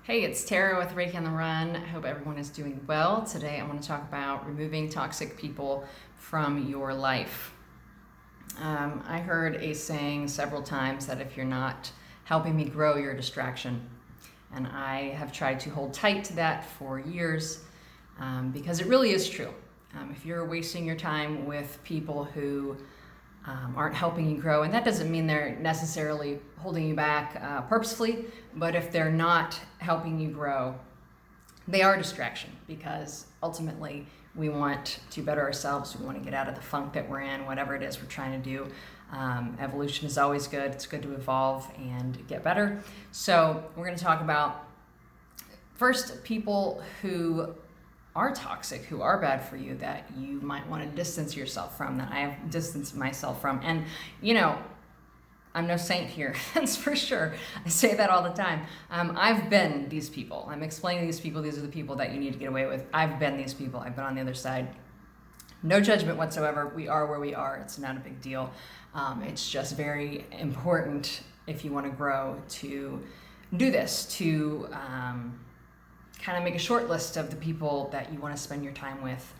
Hey, it's Tara with Reiki on the Run. I hope everyone is doing well. Today I want to talk about removing toxic people from your life. I heard a saying several times that if you're not helping me grow, you're a distraction. And I have tried to hold tight to that for years because it really is true. If you're wasting your time with people who aren't helping you grow, and that doesn't mean they're necessarily holding you back purposefully, but if they're not helping you grow, they are a distraction, because ultimately we want to better ourselves. We want to get out of the funk that we're in, whatever it is we're trying to do. Evolution is always good. It's good to evolve and get better. So we're going to talk about first people who are toxic, who are bad for you, that you might want to distance yourself from, that I have distanced myself from. And I'm no saint here, that's for sure. I say that all the time. I've been these people. I'm explaining these people. These are the people that you need to get away with. I've been these people. I've been on the other side. No judgment whatsoever. We are where we are. It's not a big deal. It's just very important, if you want to grow, to do this, to kind of make a short list of the people that you want to spend your time with,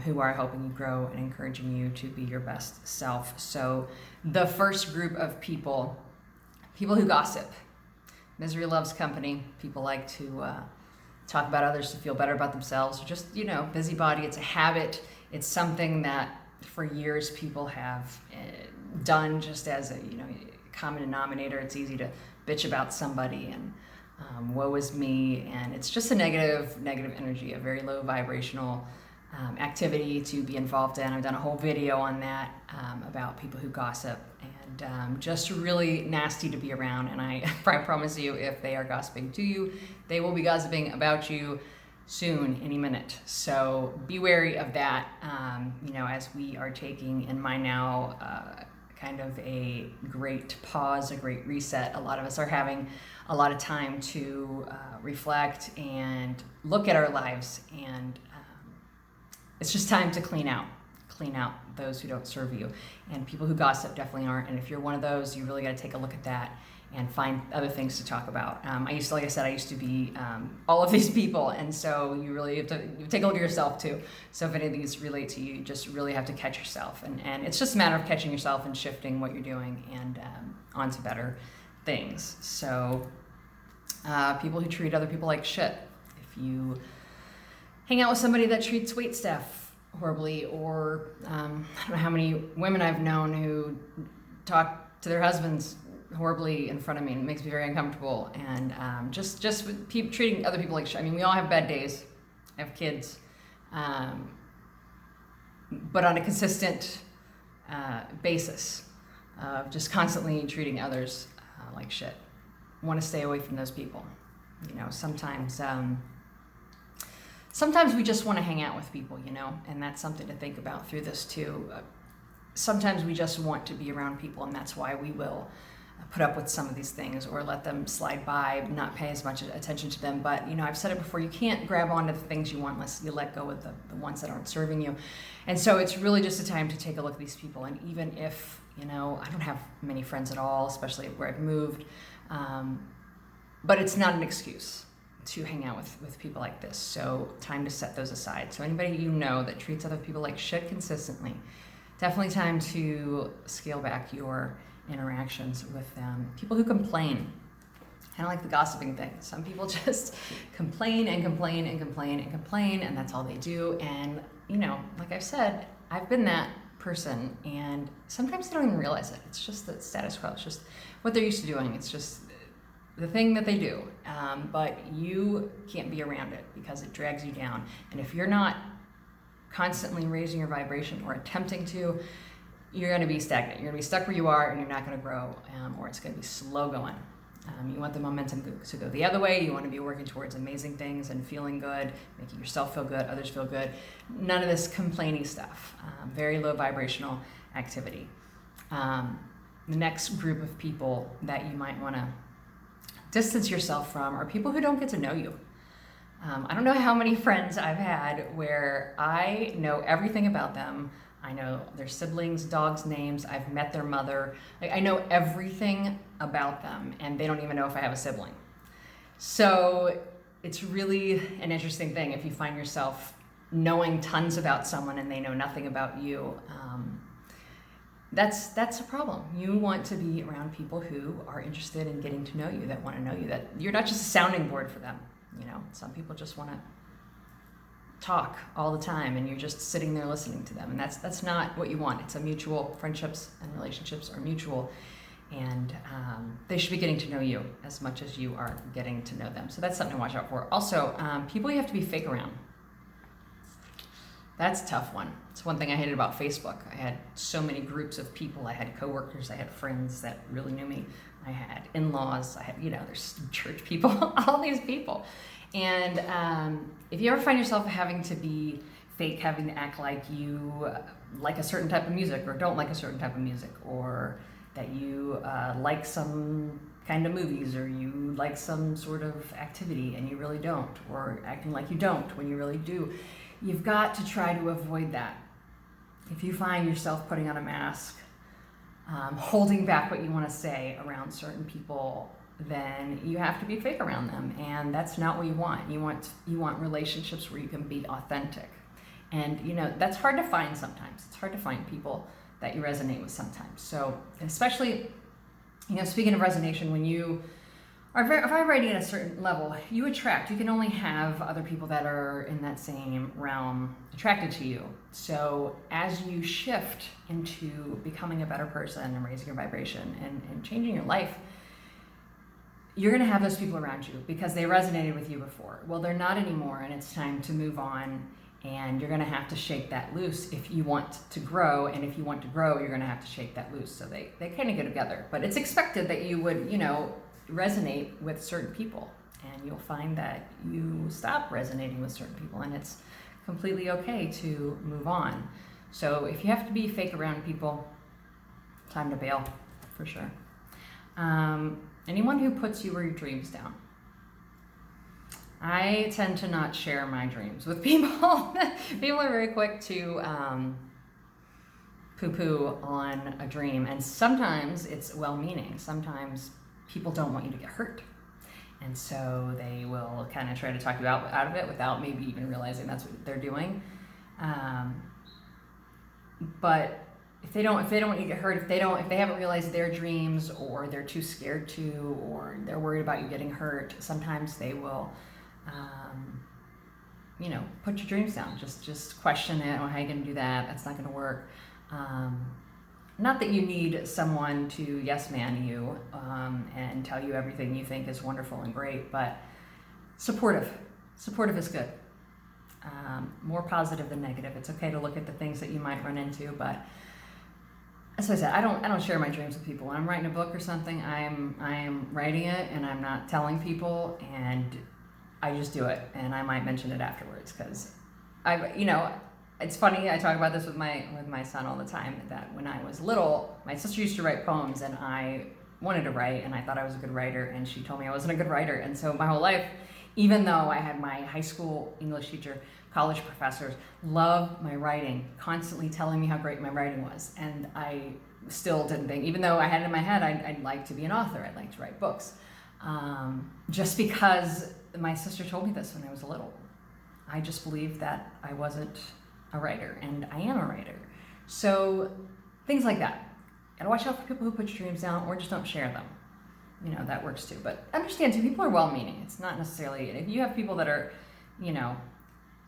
who are helping you grow and encouraging you to be your best self. So the first group of people who gossip. Misery loves company. People like to talk about others to feel better about themselves. Just, busybody. It's a habit. It's something that for years people have done just as a common denominator. It's easy to bitch about somebody and woe is me, and it's just a negative energy, a very low vibrational activity to be involved in. I've done a whole video on that about people who gossip, and just really nasty to be around. And I promise you, if they are gossiping to you, they will be gossiping about you soon, any minute. So be wary of that. As we are taking in my now kind of a great pause, a great reset. A lot of us are having a lot of time to reflect and look at our lives, and it's just time to clean out those who don't serve you. And people who gossip definitely aren't. And if you're one of those, you really got to take a look at that and find other things to talk about. I used to be all of these people, and so you really have to take a look at yourself too. So if any of these relate to you, you just really have to catch yourself, and it's just a matter of catching yourself and shifting what you're doing and onto better things. So people who treat other people like shit. If you hang out with somebody that treats waitstaff horribly, or I don't know how many women I've known who talk to their husbands horribly in front of me, and it makes me very uncomfortable. And just treating other people like shit. I mean, we all have bad days. I have kids, but on a consistent basis of just constantly treating others like shit. Want to stay away from those people. Sometimes we just want to hang out with people, and that's something to think about through this too. Sometimes we just want to be around people, and that's why we will put up with some of these things or let them slide by, not pay as much attention to them. But I've said it before, you can't grab onto the things you want unless you let go of the ones that aren't serving you. And so it's really just a time to take a look at these people. And even if I don't have many friends at all, especially where I've moved, but it's not an excuse to hang out with people like this. So time to set those aside. So anybody that treats other people like shit consistently, definitely time to scale back your interactions with them. People who complain, kind of like the gossiping thing. Some people just complain and complain and complain and complain, and that's all they do. And like I've said, I've been that person, and sometimes they don't even realize it. It's just the status quo. It's just what they're used to doing. It's just the thing that they do, but you can't be around it because it drags you down. And if you're not constantly raising your vibration or attempting to, you're going to be stagnant. You're going to be stuck where you are, and you're not going to grow, or it's going to be slow going. You want the momentum to go the other way. You want to be working towards amazing things and feeling good, making yourself feel good, others feel good. None of this complaining stuff. Very low vibrational activity. The next group of people that you might want to distance yourself from are people who don't get to know you. I don't know how many friends I've had where I know everything about them. I know their siblings, dogs' names. I've met their mother. I know everything about them, and they don't even know if I have a sibling. So it's really an interesting thing if you find yourself knowing tons about someone and they know nothing about you. That's a problem. You want to be around people who are interested in getting to know you, that want to know you, that you're not just a sounding board for them. Some people just want to talk all the time and you're just sitting there listening to them, and that's not what you want. It's a mutual. Friendships and relationships are mutual, and they should be getting to know you as much as you are getting to know them. So that's something to watch out for. Also, people you have to be fake around. That's a tough one. It's one thing I hated about Facebook. I had so many groups of people. I had coworkers, I had friends that really knew me. I had in-laws, I had, there's church people, all these people. And if you ever find yourself having to be fake, having to act like you like a certain type of music or don't like a certain type of music, or that you like some kind of movies, or you like some sort of activity and you really don't, or acting like you don't when you really do, you've got to try to avoid that. If you find yourself putting on a mask, holding back what you want to say around certain people, then you have to be fake around them, and that's not what you want. You want relationships where you can be authentic, and that's hard to find sometimes. It's hard to find people that you resonate with sometimes. So especially, speaking of resonation, when you are vibrating at a certain level, you can only have other people that are in that same realm attracted to you. So as you shift into becoming a better person and raising your vibration and changing your life, you're going to have those people around you because they resonated with you before. Well, they're not anymore, and it's time to move on, and you're going to have to shake that loose if you want to grow, and if you want to grow, you're going to have to shake that loose. So they kind of go together, but it's expected that you would, resonate with certain people, and you'll find that you stop resonating with certain people, and it's completely okay to move on. So if you have to be fake around people, time to bail, for sure. Anyone who puts your dreams down. I tend to not share my dreams with people. People are very quick to poo-poo on a dream, and sometimes it's well-meaning. Sometimes people don't want you to get hurt, and so they will kind of try to talk you out of it without maybe even realizing that's what they're doing. But if they don't want you to get hurt, if they haven't realized their dreams, or they're too scared to, or they're worried about you getting hurt, sometimes they will put your dreams down. Just question it. Oh, how are you going to do that? That's not going to work. Not that you need someone to yes man you and tell you everything you think is wonderful and great, but supportive is good. More positive than negative. It's okay to look at the things that you might run into, but as I said, I don't share my dreams with people. When I'm writing a book or something, I am writing it, and I'm not telling people, and I just do it, and I might mention it afterwards, because it's funny. I talk about this with my son all the time, that when I was little, my sister used to write poems, and I wanted to write, and I thought I was a good writer, and she told me I wasn't a good writer. And so my whole life, even though I had my high school English teacher, college professors love my writing, constantly telling me how great my writing was, and I still didn't think, even though I had it in my head, I'd like to be an author, I'd like to write books, just because my sister told me this when I was little. I just believed that I wasn't a writer, and I am a writer. So things like that. Gotta watch out for people who put your dreams down, or just don't share them. That works too. But understand too, people are well-meaning. It's not necessarily, if you have people that are,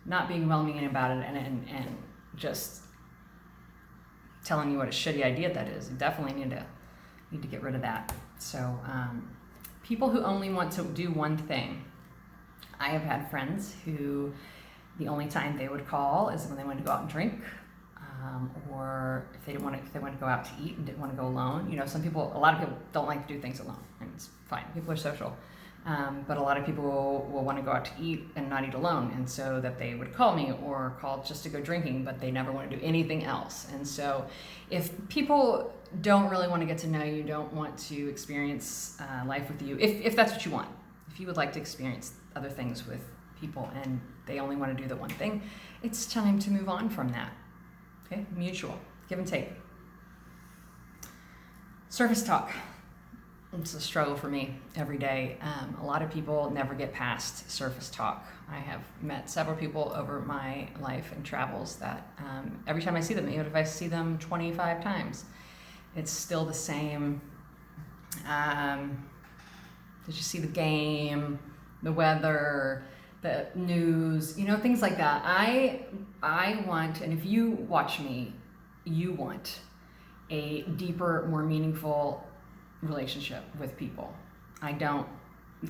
not being well-meaning about it and just telling you what a shitty idea that is, you definitely need to get rid of that. So people who only want to do one thing. I have had friends who the only time they would call is when they wanted to go out and drink, or if they wanted to go out to eat and didn't want to go alone. A lot of people don't like to do things alone, and it's fine. People are social. But a lot of people will want to go out to eat and not eat alone, and so that they would call me or call just to go drinking, but they never want to do anything else. And so if people don't really want to get to know you, don't want to experience life with you, if that's what you want, if you would like to experience other things with people and they only want to do the one thing, it's time to move on from that. Okay, mutual, give and take. Surface talk. It's a struggle for me every day. A lot of people never get past surface talk. I have met several people over my life and travels that every time I see them, even if I see them 25 times, it's still the same. Did you see the game, the weather, the news, things like that. I want, and if you watch me, you want a deeper, more meaningful relationship with people. I don't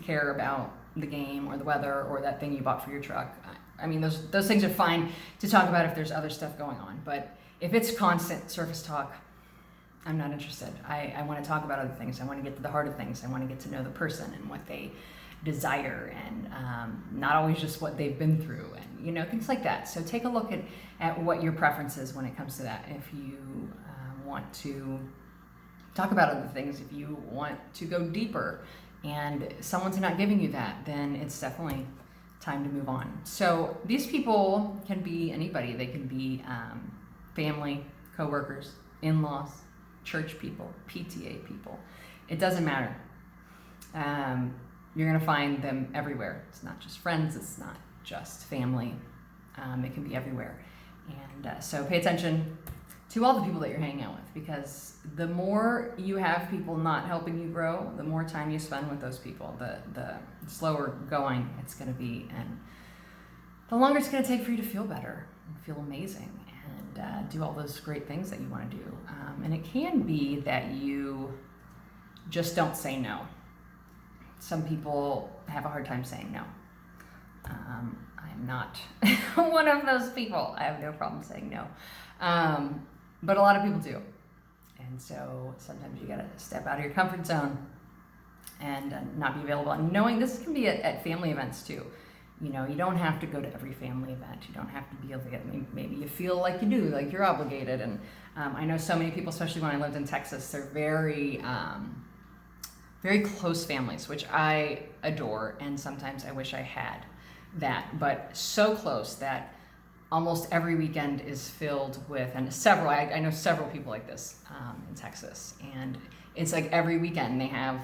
care about the game or the weather or that thing you bought for your truck. I mean, those things are fine to talk about if there's other stuff going on, but if it's constant surface talk, I'm not interested. I want to talk about other things. I want to get to the heart of things. I want to get to know the person and what they desire, and not always just what they've been through, and things like that. So take a look at what your preference is when it comes to that. If you want to talk about other things, if you want to go deeper and someone's not giving you that, then it's definitely time to move on. So these people can be anybody. They can be family, coworkers, in-laws, church people, PTA people. It doesn't matter. You're going to find them everywhere. It's not just friends. It's not just family. It can be everywhere. And so pay attention to all the people that you're hanging out with, because the more you have people not helping you grow, the more time you spend with those people, the slower going it's going to be, and the longer it's going to take for you to feel better and feel amazing and do all those great things that you want to do. And it can be that you just don't say no. Some people have a hard time saying no. I'm not one of those people. I have no problem saying no. But a lot of people do. And so sometimes you got to step out of your comfort zone and not be available. And knowing this can be at family events too. You don't have to go to every family event. You don't have to be able to get, maybe you feel like you do, like you're obligated. And I know so many people, especially when I lived in Texas, they're very, very close families, which I adore. And sometimes I wish I had that, but so close that almost every weekend is filled with, and several, I know several people like this in Texas, and it's like every weekend they have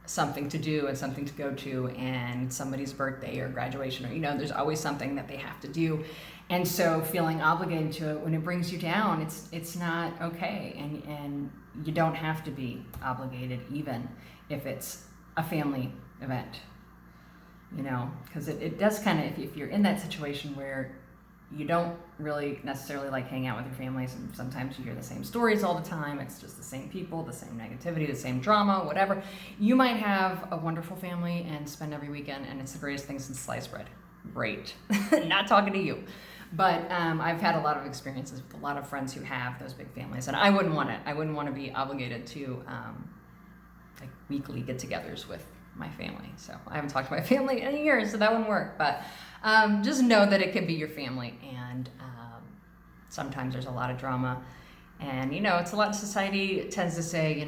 something to do and something to go to, and somebody's birthday or graduation, or there's always something that they have to do. And so feeling obligated to it, when it brings you down, it's not okay. And you don't have to be obligated, even if it's a family event, because it does kind of, if you're in that situation where you don't really necessarily like hang out with your families, and sometimes you hear the same stories all the time, it's just the same people, the same negativity, the same drama, whatever. You might have a wonderful family and spend every weekend and it's the greatest thing since sliced bread. Great. Not talking to you. But I've had a lot of experiences with a lot of friends who have those big families, and I wouldn't want it. I wouldn't want to be obligated to like weekly get-togethers with my family. So I haven't talked to my family in years, so that wouldn't work. But just know that it can be your family, and sometimes there's a lot of drama, and it's a lot. Society tends to say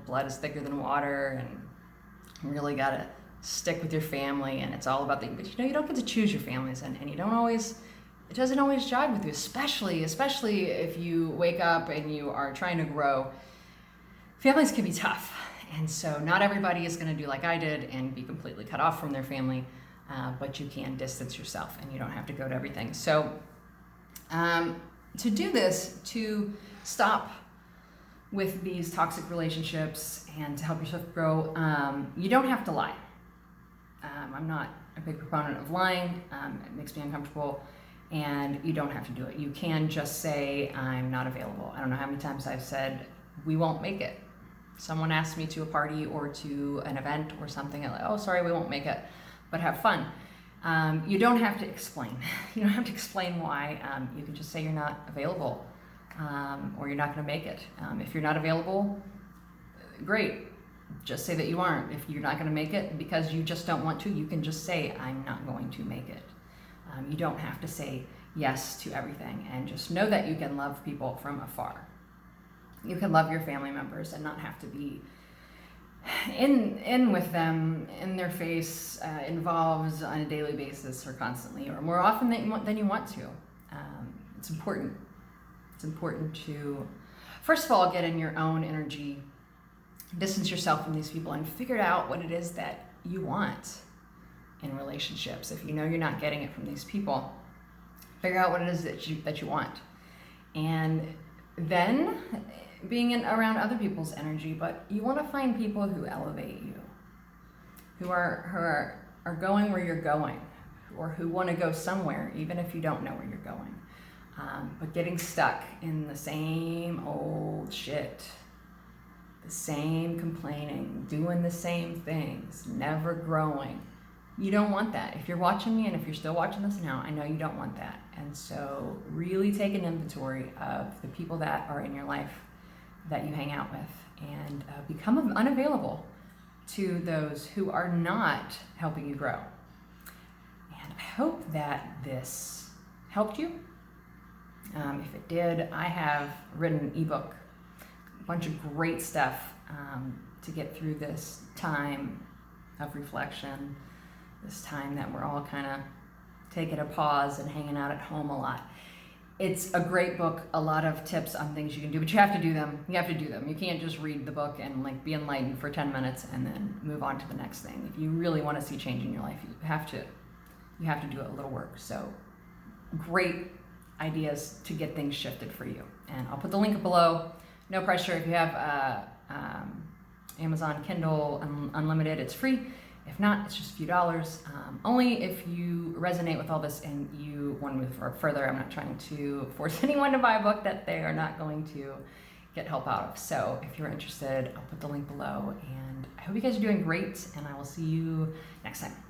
blood is thicker than water, and you really gotta stick with your family, and it's all about but you don't get to choose your families, and you don't always, it doesn't always jive with you, especially if you wake up and you are trying to grow. Families can be tough, and so not everybody is going to do like I did and be completely cut off from their family. But you can distance yourself, and you don't have to go to everything. So to do this, to stop with these toxic relationships and to help yourself grow, you don't have to lie. I'm not a big proponent of lying. It makes me uncomfortable, and you don't have to do it. You can just say, I'm not available. I don't know how many times I've said, we won't make it. Someone asked me to a party or to an event or something, I'm like, oh, sorry, we won't make it. But have fun. You don't have to explain. You don't have to explain why. You can just say you're not available, or you're not going to make it. If you're not available, great. Just say that you aren't. If you're not going to make it because you just don't want to, you can just say, I'm not going to make it. You don't have to say yes to everything, and just know that you can love people from afar. You can love your family members and not have to be in with them, in their face, involved on a daily basis or constantly or more often than you want to. It's important. It's important to, first of all, get in your own energy, distance yourself from these people and figure out what it is that you want in relationships. If you know you're not getting it from these people, figure out what it is that you want. And then being around other people's energy, but you want to find people who elevate you, who are going where you're going, or who want to go somewhere, even if you don't know where you're going. But getting stuck in the same old shit, the same complaining, doing the same things, never growing. You don't want that. If you're watching me and if you're still watching this now, I know you don't want that. And so really take an inventory of the people that are in your life that you hang out with, and become unavailable to those who are not helping you grow. And I hope that this helped you. If it did, I have written an ebook, a bunch of great stuff to get through this time of reflection, this time that we're all kind of taking a pause and hanging out at home a lot. It's a great book, a lot of tips on things you can do, but you have to do them. You have to do them. You can't just read the book and like be enlightened for 10 minutes and then move on to the next thing. If you really want to see change in your life, you have to do a little work. So great ideas to get things shifted for you. And I'll put the link below. No pressure. If you have Amazon Kindle Unlimited, it's free. If not, it's just a few dollars. Only if you resonate with all this and you want to move further. I'm not trying to force anyone to buy a book that they are not going to get help out of. So if you're interested, I'll put the link below. And I hope you guys are doing great, and I will see you next time.